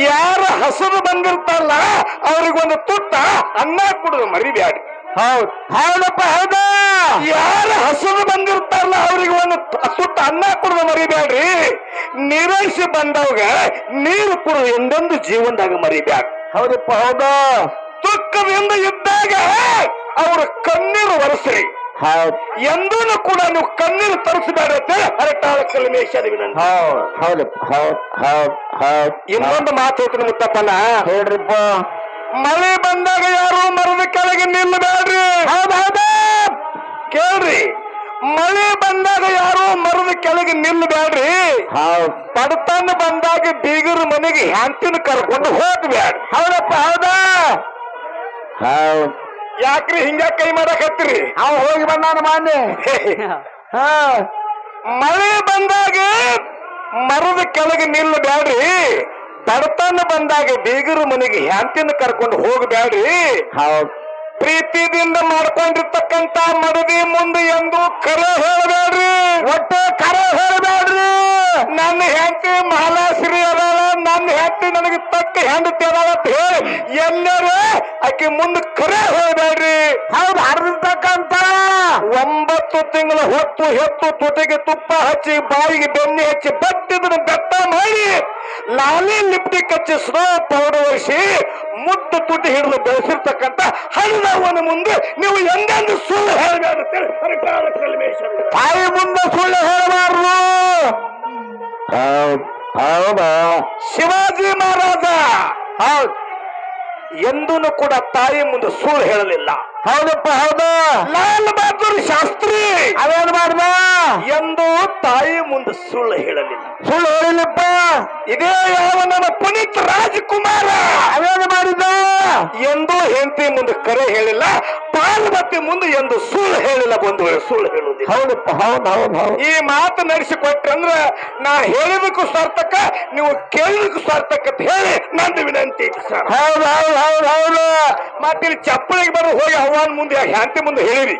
ಯಾರ ಹಸಿರು ಬಂದಿರ್ತಾರಲ್ಲ ಅವ್ರಿಗೊಂದು ತುತ್ತ ಅನ್ನ ಕುಡಿದು ಮರಿಬ್ಯಾಡ್ರಿ. ಹೌದ್ ಹೌದಪ್ಪ ಹೌದ. ಯಾರ ಹಸಿರು ಬಂದಿರ್ತಾರಲ್ಲ ಅವ್ರಿಗೆ ಒಂದು ತುತ್ತ ಅನ್ನ ಕುಡಿದು ಮರಿಬ್ಯಾಡ್ರಿ. ನಿರಾಶೆ ಬಂದವಾಗ ನೀರು ಕುಡಿದು ಎಂದೊಂದು ಜೀವನದಾಗ ಮರಿಬ್ಯಾಡ್ರಿ. ಹೌದಪ್ಪ ಹೌದ. ದುಃಖದಿಂದ ಇದ್ದಾಗ ಅವ್ರ ಕಣ್ಣೀರು ಒರೆಸ್ರಿ. ಹೌದ್ ಎಂದೂ ಕೂಡ ನೀವು ಕಣ್ಣೀರು ತರಿಸಬೇಡತ್ತೆ ಹರಟಾಳ ಕಲ್ಮೇಶ್ವರ ವಿನಂತಿ. ಹೌದ್ ಹೌದಪ್ಪ ಹೌದ್ ಹೌದ್ ಹೌದ್. ಇನ್ನೊಂದು ಮಾತು ಹೇಳ್ತೀನಿ ಮುತ್ತಪ್ಪನ, ಹೇಳ್ರಿಪ್ಪ. ಮಳೆ ಬಂದಾಗ ಯಾರು ಮರದ ಕೆಳಗೆ ನಿಲ್ಲಬೇಡ್ರಿ. ಹೌದ್ ಹೌದ. ಕೇಳ್ರಿ, ಮಳೆ ಬಂದಾಗ ಯಾರು ಮರದ ಕೆಳಗೆ ನಿಲ್ಲಬೇಡ್ರಿ. ಹೌದ್ ಬಡತನ ಬಂದಾಗ ಬೀಗರ ಮನೆಗೆ ಹ್ಯಾಂತಿನ ಕರ್ಕೊಂಡು ಹೋಗ್ಬೇಡ್ರಿ. ಹೌದಪ್ಪ ಹೌದ. ಹೌದ್ ಯಾಕ್ರಿ ಹಿಂಗ ಕೈ ಮಾಡಕತ್ತೀರಿ? ಅವ್ ಹೋಗಿ ಬಂದಾನ ಮಾನ್ಯ. ಹಾ ಮಳೆ ಬಂದಾಗ ಮರದ ಕೆಳಗೆ ನಿಲ್ಲಬೇಡ್ರಿ. ಬಡತನ ಬಂದಾಗ ಬೀಗರ ಮನೆಗೆ ಹ್ಯಾಂತಿನ ಕರ್ಕೊಂಡು ಹೋಗಬೇಡ್ರಿ. ಹೌದ್ ಪ್ರೀತಿದಿಂದ ಮಾಡ್ಕೊಂಡಿರ್ತಕ್ಕಂತ ಮಡದಿ ಮುಂದೆ ಎಂದು ಕರೆ ಹೇಳಬೇಡ್ರಿ. ಒಟ್ಟು ಕರೆ ಹೇಳಬೇಡ್ರಿ. ನನ್ನ ಹೆಂಡತಿ ಮಹಾಲಾಶ್ರೀ ಅದಾಳ, ನನ್ನ ಹೆಂಡತಿ ನನಗೆ ತಕ್ಕ ಹೆಂಡತಿ ಅದಾಳ ಅಂತ ಹೇಳಿ ಎಲ್ಲರೂ ಆಕೆ ಮುಂದೆ ಕರೆ ಹೇಳಬೇಡ್ರಿ. ಹೌದು ಹರಿದಿರ್ತಕ್ಕಂತ 9 ತಿಂಗಳ ಹೊತ್ತು ಹೆತ್ತು ತುಟಿಗೆ ತುಪ್ಪ ಹಚ್ಚಿ ಬಾಯಿಗೆ ಬೆಣ್ಣೆ ಹಚ್ಚಿ ಬಟ್ಟಿದ್ರೆ ಬೆಟ್ಟ ಮಾಡಿ ಲಾಲಿ ಲಿಪ್ಟಿಕ್ ಹಚ್ಚಿ ಸ್ನೋ ಪೌಡರ್ ಒರೆಸಿ ಮುದ್ದು ತುಟಿ ಹಿಡಿದು ಬೆಳೆಸಿರ್ತಕ್ಕಂತ ಹರಿದವನ ಮುಂದೆ ನೀವು ಎಂದೆಂದು ಸುಳ್ಳು ಹೇಳಬೇಡ. ತಾಯಿ ಮುಂದೆ ಸುಳ್ಳು ಹೇಳಬಾರ್ದು. ಹೌದ್ ಹೌದ. ಶಿವಾಜಿ ಮಹಾರಾಜ ಹೌದ್ ಎಂದೂ ಕೂಡ ತಾಯಿ ಮುಂದೆ ಸುಳ್ಳು ಹೇಳಲಿಲ್ಲ. ಹೌದಪ್ಪ ಹೌದ. ಲಾಲ್ ಬಹದ್ದೂರ್ ಶಾಸ್ತ್ರಿ ಅವೇನು ಮಾಡ್ದ? ಎಂದು ತಾಯಿ ಮುಂದೆ ಸುಳ್ಳು ಹೇಳಲಿಲ್ಲ. ಸುಳ್ಳು ಹೇಳಿಲ್ಲಪ್ಪ. ಇದೇ ಯಾವ ನಮ್ಮ ಪುನೀತ್ ರಾಜ್ಕುಮಾರ ಅವೇನು ಮಾಡಿದ? ಎಂದು ಹೆಂಡತಿ ಮುಂದೆ ಕರೆ ಹೇಳಿಲ್ಲ. ಪಾರ್ವತಿ ಮುಂದೆ ಎಂದು ಸುಳ್ಳು ಹೇಳಿಲ್ಲ. ಬಂಧುಗಳು, ಸುಳ್ಳು ಹೇಳುವುದಿಲ್ಲ. ಹೌದಪ್ಪ ಹೌದ್ ಹೌದ್ ಹೌದ್. ಈ ಮಾತು ನಡೆಸಿಕೊಟ್ರಂದ್ರ ನಾ ಹೇಳಿದಕ್ಕೂ ಸಾರ್ಥಕ, ನೀವು ಕೇಳಿದಕ್ಕೂ ಸಾರ್ಥಕ ಅಂತ ಹೇಳಿ ನಂದು ವಿನಂತಿ ಐತಿ ಸರ್. ಹೌದ್ ಹೌದ್ ಹೌದ್ ಹೌದು. ಮತ್ತೆ ಇಲ್ಲಿ ಚಪ್ಪಳಿಗೆ ಬರೋ ಹೋಗಿ ಅವ್ವನ ಮುಂದೆ ಹೆಂಡತಿ ಮುಂದೆ ಹೇಳಿರಿ